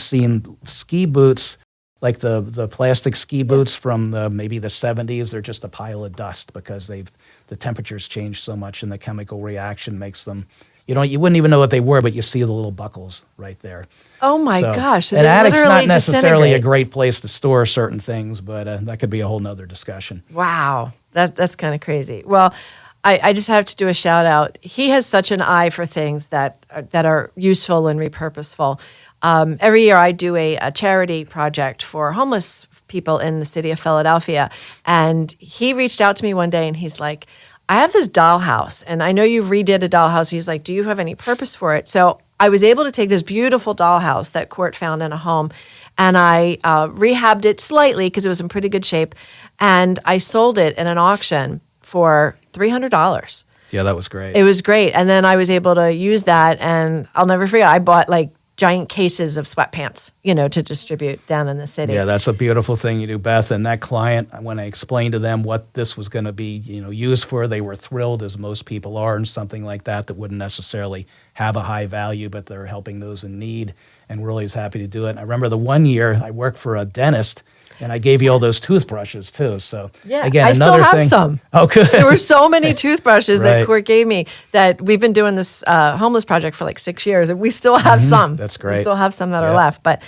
ski boots, like the plastic ski boots from maybe the 70s. They're just a pile of dust because the temperatures changed so much and the chemical reaction makes them, you wouldn't even know what they were, but you see the little buckles right there. Oh my gosh. So an attic's not necessarily a great place to store certain things, but that could be a whole nother discussion. Wow. That's kind of crazy. Well, I just have to do a shout out. He has such an eye for things that are useful and repurposeful. Every year I do a charity project for homeless people in the city of Philadelphia. And he reached out to me one day and he's like, I have this dollhouse, and I know you redid a dollhouse. He's like, do you have any purpose for it? So I was able to take this beautiful dollhouse that Court found in a home, and I rehabbed it slightly because it was in pretty good shape, and I sold it in an auction for $300. Yeah, that was great. It was great. And then I was able to use that, and I'll never forget, I bought like giant cases of sweatpants, to distribute down in the city. Yeah, that's a beautiful thing you do, Beth. And that client, when I explained to them what this was going to be, used for, they were thrilled, as most people are, and something like that wouldn't necessarily have a high value, but they're helping those in need. and we're always happy to do it. And I remember the one year I worked for a dentist, and I gave you all those toothbrushes too. So Yeah, again, I another still have thing. some. Oh, good. There were so many toothbrushes that Right. Court gave me that we've been doing this homeless project for like 6 years, and we still have some. That's We great. still have some that are Yeah. left. But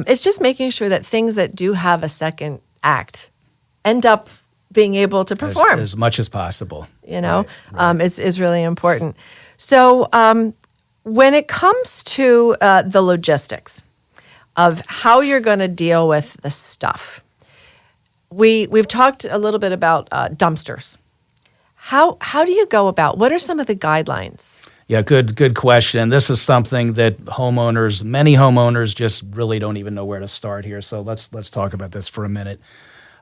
it's just making sure that things that do have a second act end up being able to perform. As much as possible. Right. Is really important. So when it comes to the logistics of how you're going to deal with the stuff, we've talked a little bit about dumpsters. How do you go about? What are some of the guidelines? Yeah, good question. This is something that many homeowners just really don't even know where to start here. So let's talk about this for a minute.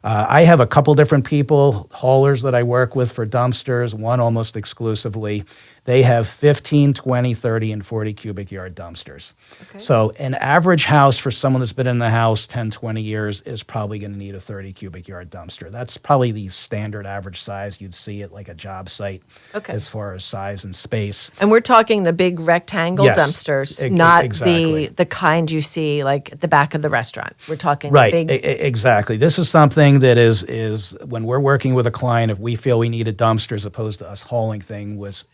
I have a couple different people, haulers that I work with for dumpsters, one almost exclusively. They have 15, 20, 30, and 40 cubic yard dumpsters. Okay. So an average house for someone that's been in the house 10, 20 years is probably going to need a 30 cubic yard dumpster. That's probably the standard average size you'd see at like a job site as far as size and space. And we're talking the big rectangle Yes, dumpsters, not exactly. the kind you see like at the back of the restaurant. We're talking Right, the big. exactly. This is something that is when we're working with a client, if we feel we need a dumpster as opposed to us hauling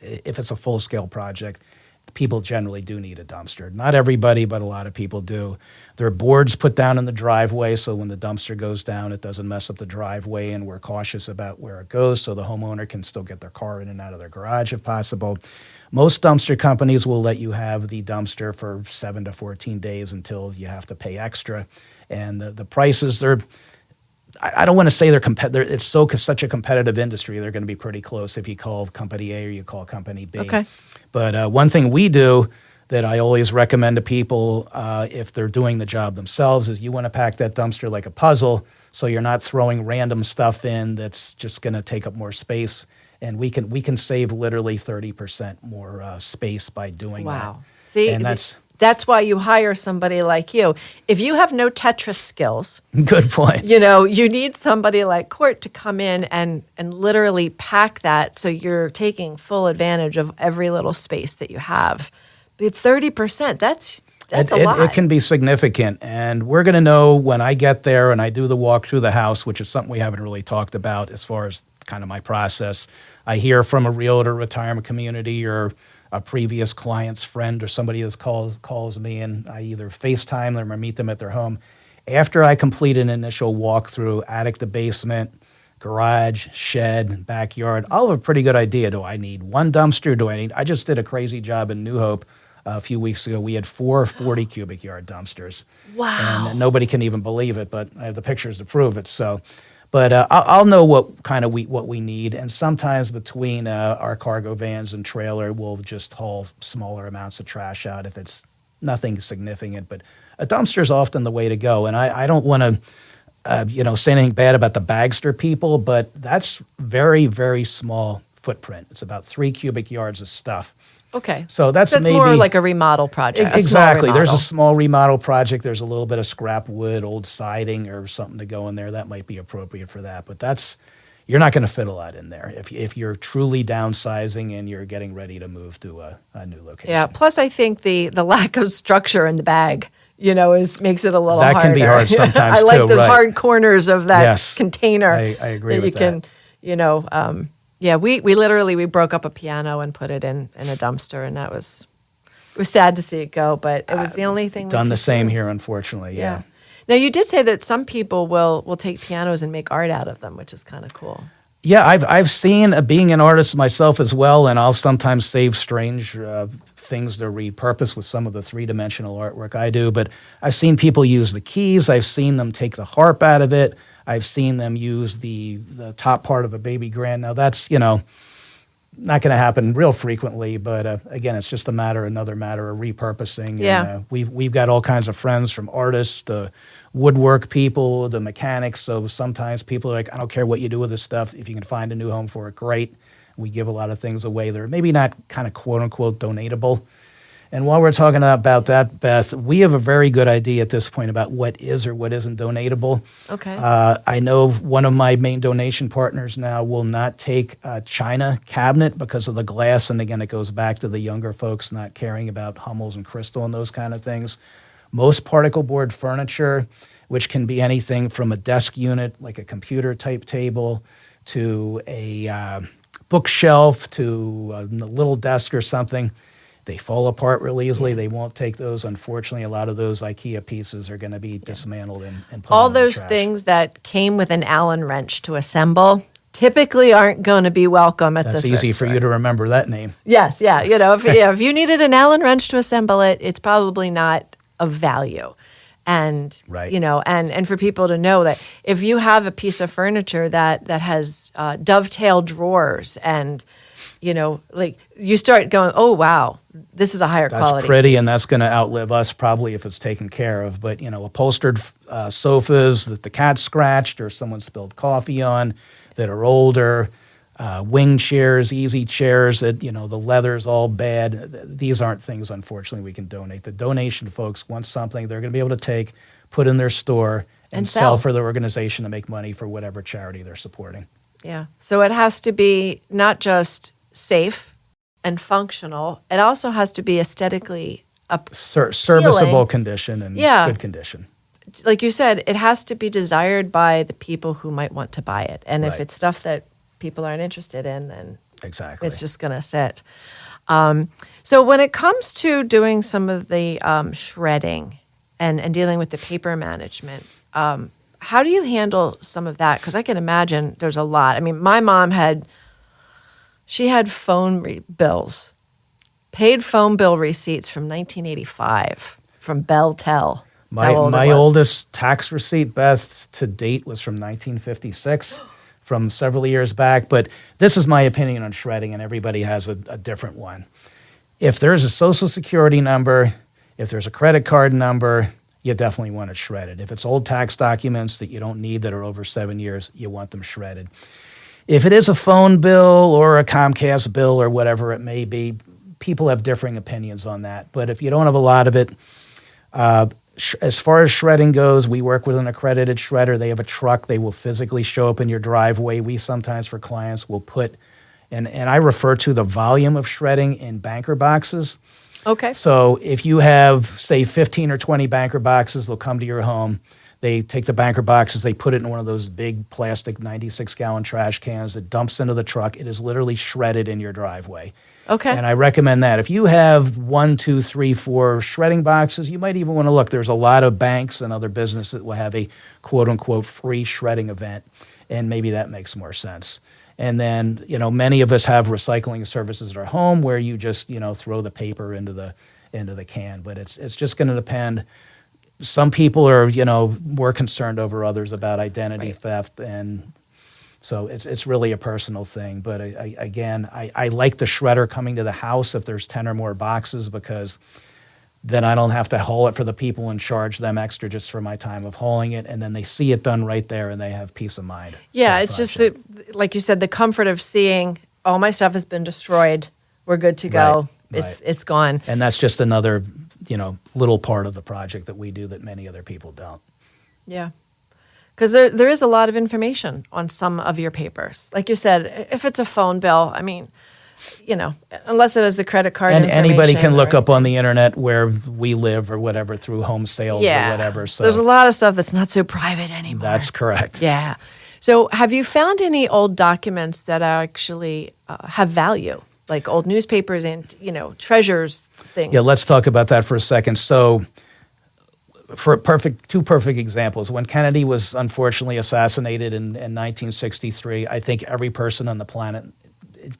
if it's a full-scale project, people generally do need a dumpster. Not everybody, but a lot of people do. There are boards put down in the driveway, so when the dumpster goes down, it doesn't mess up the driveway, and we're cautious about where it goes so the homeowner can still get their car in and out of their garage if possible. Most dumpster companies will let you have the dumpster for 7 to 14 days until you have to pay extra. And the prices, I don't want to say it's such a competitive industry, they're going to be pretty close if you call company A or you call company B. Okay. But one thing we do that I always recommend to people if they're doing the job themselves is you want to pack that dumpster like a puzzle so you're not throwing random stuff in that's just going to take up more space. And we can save literally 30% more space by doing that. Wow. See, and that's why you hire somebody like you. If you have no Tetris skills, good point. You need somebody like Court to come in and literally pack that so you're taking full advantage of every little space that you have. But 30%, that's a lot. It can be significant. And we're going to know when I get there and I do the walk through the house, which is something we haven't really talked about as far as kind of my process. I hear from a realtor, retirement community, or a previous client's friend or somebody that calls me, and I either FaceTime them or meet them at their home. After I complete an initial walkthrough, attic to basement, garage, shed, backyard, I'll have a pretty good idea. Do I need one dumpster? I just did a crazy job in New Hope a few weeks ago. We had 4 40 cubic yard dumpsters. Wow. And nobody can even believe it, but I have the pictures to prove it. So. But I'll know what we need, and sometimes between our cargo vans and trailer, we'll just haul smaller amounts of trash out if it's nothing significant. But a dumpster is often the way to go, and I don't want to say anything bad about the bagster people, but that's very, very small footprint. It's about 3 cubic yards of stuff. Okay. So that's maybe more like a remodel project. Exactly. There's a small remodel project. There's a little bit of scrap wood, old siding, or something to go in there. That might be appropriate for that. But you're not going to fit a lot in there if you're truly downsizing and you're getting ready to move to a new location. Yeah. Plus, I think the lack of structure in the bag, makes it a little harder. That can be hard sometimes I like too, the right. hard corners of that container. I agree with that. Yeah, we broke up a piano and put it in a dumpster, and it was sad to see it go, but it was the only thing. Done the same here, unfortunately. Yeah. Now you did say that some people will take pianos and make art out of them, which is kind of cool. Yeah, I've seen being an artist myself as well, and I'll sometimes save strange things to repurpose with some of the 3-dimensional artwork I do. But I've seen people use the keys. I've seen them take the harp out of it. I've seen them use the top part of a baby grand. Now that's, not going to happen real frequently, but again, it's just another matter of repurposing. Yeah. And, we've got all kinds of friends, from artists to woodwork people, the mechanics. So sometimes people are like, I don't care what you do with this stuff. If you can find a new home for it, great. We give a lot of things away that are maybe not kind of quote unquote donatable. And while we're talking about that, Beth, we have a very good idea at this point about what is or what isn't donatable. Okay. I know one of my main donation partners now will not take a china cabinet because of the glass. And again, it goes back to the younger folks not caring about Hummels and crystal and those kind of things. Most particle board furniture, which can be anything from a desk unit, like a computer type table, to a bookshelf, to a little desk or something, they fall apart really easily. They won't take those. Unfortunately, a lot of those IKEA pieces are going to be dismantled and put All in the those trash. things that came with an Allen wrench to assemble typically aren't going to be welcome at That's the easy thrift for store. you to remember that name. Yes, yeah. If you needed an Allen wrench to assemble it, it's probably not of value. And Right. and for people to know that if you have a piece of furniture that has dovetail drawers and like you start going, oh wow, this is a higher quality. That's pretty, piece. and that's going to outlive us probably if it's taken care of. But upholstered sofas that the cat scratched or someone spilled coffee on, that are older, wing chairs, easy chairs that the leather's all bad. These aren't things, unfortunately, we can donate. The donation folks want something they're going to be able to take, put in their store, and sell for the organization to make money for whatever charity they're supporting. Yeah. So it has to be not just safe and functional. It also has to be aesthetically Serviceable condition and good condition. Like you said, it has to be desired by the people who might want to buy it. And if Right. it's stuff that people aren't interested in, then Exactly. it's just going to sit. So when it comes to doing some of the shredding and dealing with the paper management, how do you handle some of that? Because I can imagine there's a lot. I mean, my mom had phone bills, paid phone bill receipts from 1985 from Bell-Tel. My oldest tax receipt, Beth, to date was from 1956, from several years back. But this is my opinion on shredding, and everybody has a different one. If there's a Social Security number, if there's a credit card number, you definitely want it shredded. If it's old tax documents that you don't need that are over 7 years, you want them shredded. If it is a phone bill or a Comcast bill or whatever it may be, people have differing opinions on that. But if you don't have a lot of it, as far as shredding goes, we work with an accredited shredder. They have a truck. They will physically show up in your driveway. We sometimes, for clients, will put, and I refer to the volume of shredding in banker boxes. Okay. So if you have, say, 15 or 20 banker boxes, they'll come to your home. They take the banker boxes, they put it in one of those big plastic 96-gallon trash cans. It dumps into the truck. It is literally shredded in your driveway. Okay. And I recommend that. If you have 1, 2, 3, 4 shredding boxes, you might even want to look. There's a lot of banks and other businesses that will have a quote-unquote free shredding event, and maybe that makes more sense. And then, many of us have recycling services at our home where you just, throw the paper into the can. But it's just going to depend. Some people are, more concerned over others about identity theft, and so it's really a personal thing. But I like the shredder coming to the house if there's 10 or more boxes, because then I don't have to haul it for the people and charge them extra just for my time of hauling it, and then they see it done right there and they have peace of mind. Yeah, it's just, like you said, the comfort of seeing, all my stuff has been destroyed, we're good to go, it's gone. And that's just another, little part of the project that we do that many other people don't. Yeah. Because there is a lot of information on some of your papers. Like you said, if it's a phone bill, I mean, unless it has the credit card and information. anybody can look up on the internet where we live or whatever through home sales or whatever. So there's a lot of stuff that's not so private anymore. That's correct. Yeah. So have you found any old documents that actually have value? Like old newspapers and, treasures, things. Yeah, let's talk about that for a second. So for two perfect examples, when Kennedy was unfortunately assassinated in 1963, I think every person on the planet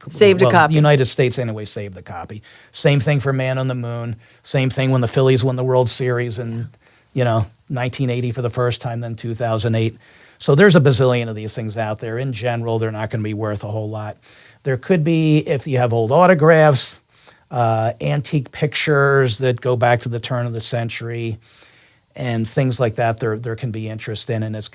saved a copy. The United States anyway saved the copy. Same thing for Man on the Moon. Same thing when the Phillies won the World Series in 1980 for the first time, then 2008. So there's a bazillion of these things out there. In general, they're not going to be worth a whole lot. There could be, if you have old autographs, antique pictures that go back to the turn of the century, and things like that. There can be interest in, and it's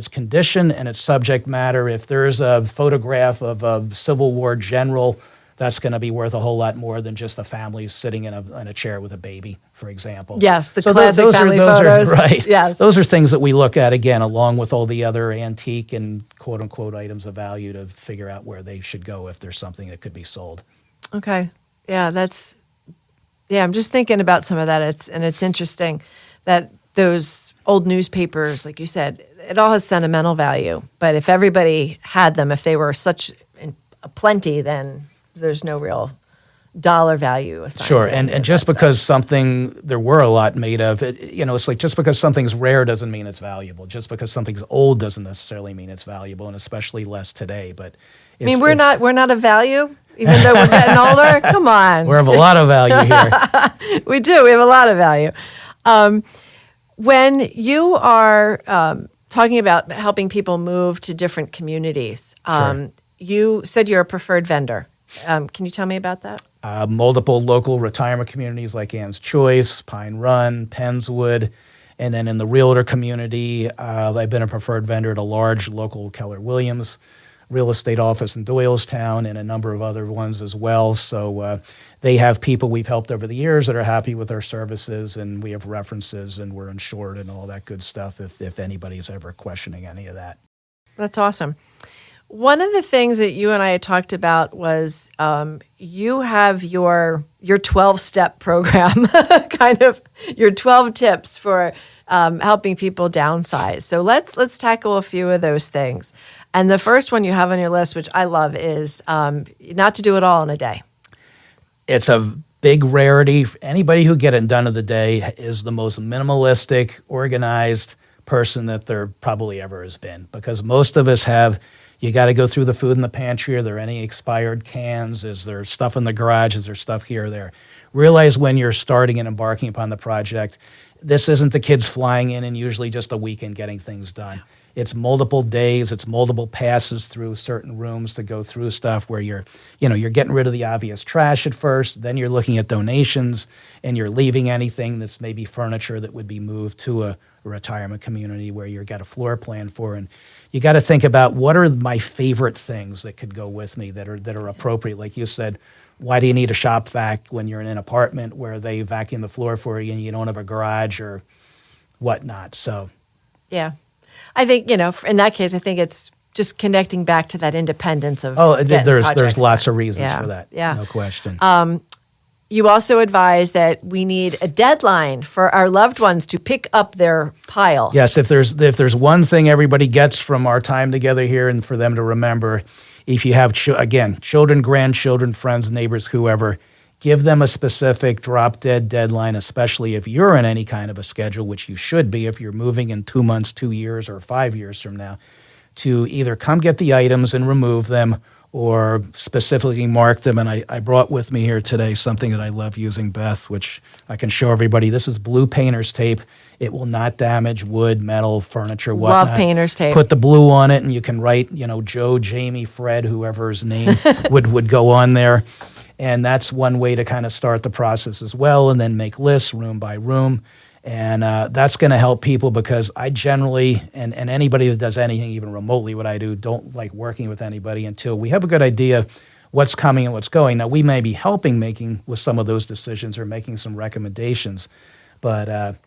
condition and it's subject matter. If there's a photograph of a Civil War general, that's going to be worth a whole lot more than just a family sitting in a chair with a baby, for example. Yes, the classic family photos. Right. Yes. Those are things that we look at, again, along with all the other antique and quote-unquote items of value to figure out where they should go if there's something that could be sold. Okay. Yeah, Yeah, I'm just thinking about some of that. It's interesting that those old newspapers, like you said, it all has sentimental value. But if everybody had them, if they were such in plenty, then there's no real dollar value assigned. Sure, to any and of just that because stuff. something there were a lot made of, it's like just because something's rare doesn't mean it's valuable. Just because something's old doesn't necessarily mean it's valuable, and especially less today. But I mean, we're not a value, even though we're getting older. Come on, we have a lot of value here. we do. We have a lot of value. When you are talking about helping people move to different communities, Sure. you said you're a preferred vendor. Can you tell me about that? Multiple local retirement communities like Ann's Choice, Pine Run, Pennswood, and then in the realtor community, I've been a preferred vendor at a large local Keller Williams real estate office in Doylestown and a number of other ones as well. So they have people we've helped over the years that are happy with our services, and we have references, and we're insured and all that good stuff if anybody's ever questioning any of that. That's awesome. One of the things that you and I had talked about was you have your 12-step program, kind of your 12 tips for helping people downsize. So let's tackle a few of those things. And the first one you have on your list, which I love, is not to do it all in a day. It's a big rarity. Anybody who get it done in the day is the most minimalistic, organized person that there probably ever has been, because most of us have. You got to go through the food in the pantry. Are there any expired cans? Is there stuff in the garage? Is there stuff here or there? Realize when you're starting and embarking upon the project, this isn't the kids flying in and usually just a weekend getting things done. It's multiple days. It's multiple passes through certain rooms to go through stuff where you're getting rid of the obvious trash at first. Then you're looking at donations, and you're leaving anything that's maybe furniture that would be moved to a retirement community where you've got a floor plan for. And you got to think about, what are my favorite things that could go with me that are appropriate. Like you said, why do you need a shop vac when you're in an apartment where they vacuum the floor for you and you don't have a garage or whatnot? So, yeah. I think, in that case, I think it's just connecting back to that independence of there's lots of reasons Yeah. for that. Yeah. No question. You also advise that we need a deadline for our loved ones to pick up their pile. Yes, if there's one thing everybody gets from our time together here, and for them to remember, if you have children, grandchildren, friends, neighbors, whoever, give them a specific drop-dead deadline, especially if you're in any kind of a schedule, which you should be if you're moving in 2 months, 2 years, or 5 years from now, to either come get the items and remove them or specifically mark them. And I brought with me here today something that I love using, Beth, which I can show everybody. This is blue painter's tape. It will not damage wood, metal, furniture, whatnot. Love painter's tape. Put the blue on it, and you can write, Joe, Jamie, Fred, whoever's name would go on there. And that's one way to kind of start the process as well, and then make lists room by room. And that's going to help people, because I generally, and anybody that does anything even remotely what I do, don't like working with anybody until we have a good idea what's coming and what's going. Now, we may be helping making with some of those decisions or making some recommendations, but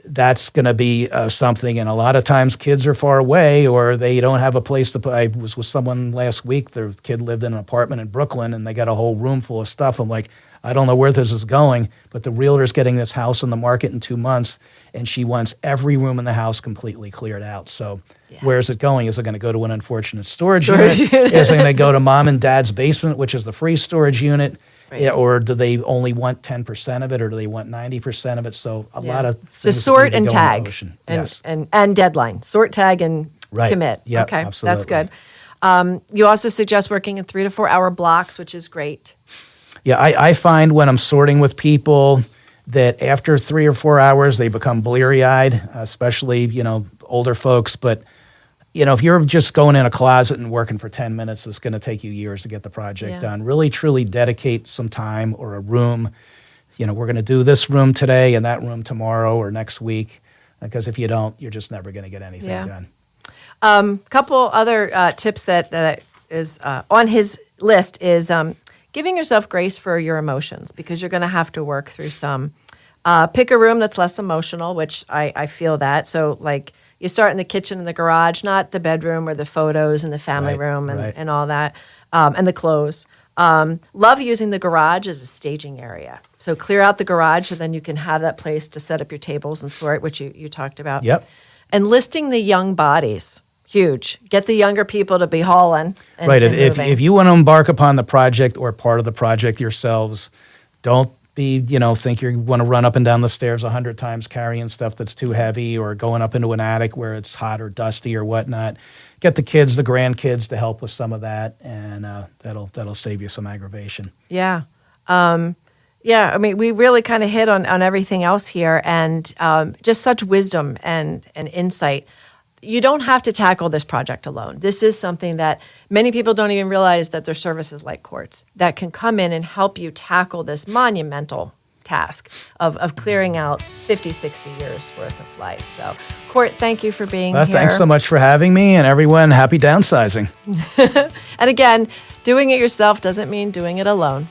that's going to be something. And a lot of times kids are far away, or they don't have a place to put. I was with someone last week. Their kid lived in an apartment in Brooklyn, and they got a whole room full of stuff. I'm like, I don't know where this is going, but the realtor's getting this house on the market in 2 months, and she wants every room in the house completely cleared out. So where is it going? Is it going to go to an unfortunate storage unit? Is it going to go to mom and dad's basement, which is the free storage unit? Right. Yeah, or do they only want 10% of it, or do they want 90% of it? So a lot of things So that sort need to and go in tag motion. and, Yes. and deadline. Sort, tag, and Right. commit. Yep, okay, that's absolutely. good. You also suggest working in 3 to 4 hour blocks, which is great. Yeah, I find when I'm sorting with people that after 3 or 4 hours, they become bleary-eyed, especially, older folks. But, if you're just going in a closet and working for 10 minutes, it's going to take you years to get the project done. Really, truly dedicate some time, or a room. We're going to do this room today and that room tomorrow or next week, because if you don't, you're just never going to get anything done. Couple other tips that is on his list is giving yourself grace for your emotions, because you're going to have to work through some. Pick a room that's less emotional, which I feel that. So, like, you start in the kitchen and the garage, not the bedroom or the photos and the family room and all that, and the clothes. Love using the garage as a staging area. So clear out the garage so then you can have that place to set up your tables and sort, which you talked about. Yep. And listing the young bodies. Huge. Get the younger people to be hauling. Right. If you want to embark upon the project or part of the project yourselves, don't think you want to run up and down the stairs 100 times carrying stuff that's too heavy or going up into an attic where it's hot or dusty or whatnot. Get the kids, the grandkids to help with some of that, and that'll save you some aggravation. Yeah. I mean, we really kind of hit on everything else here, and just such wisdom and insight. You don't have to tackle this project alone. This is something that many people don't even realize that there's services like Courts that can come in and help you tackle this monumental task of clearing out 50, 60 years worth of life. So, Court, thank you for being here. Thanks so much for having me, and everyone, happy downsizing. And again, doing it yourself doesn't mean doing it alone.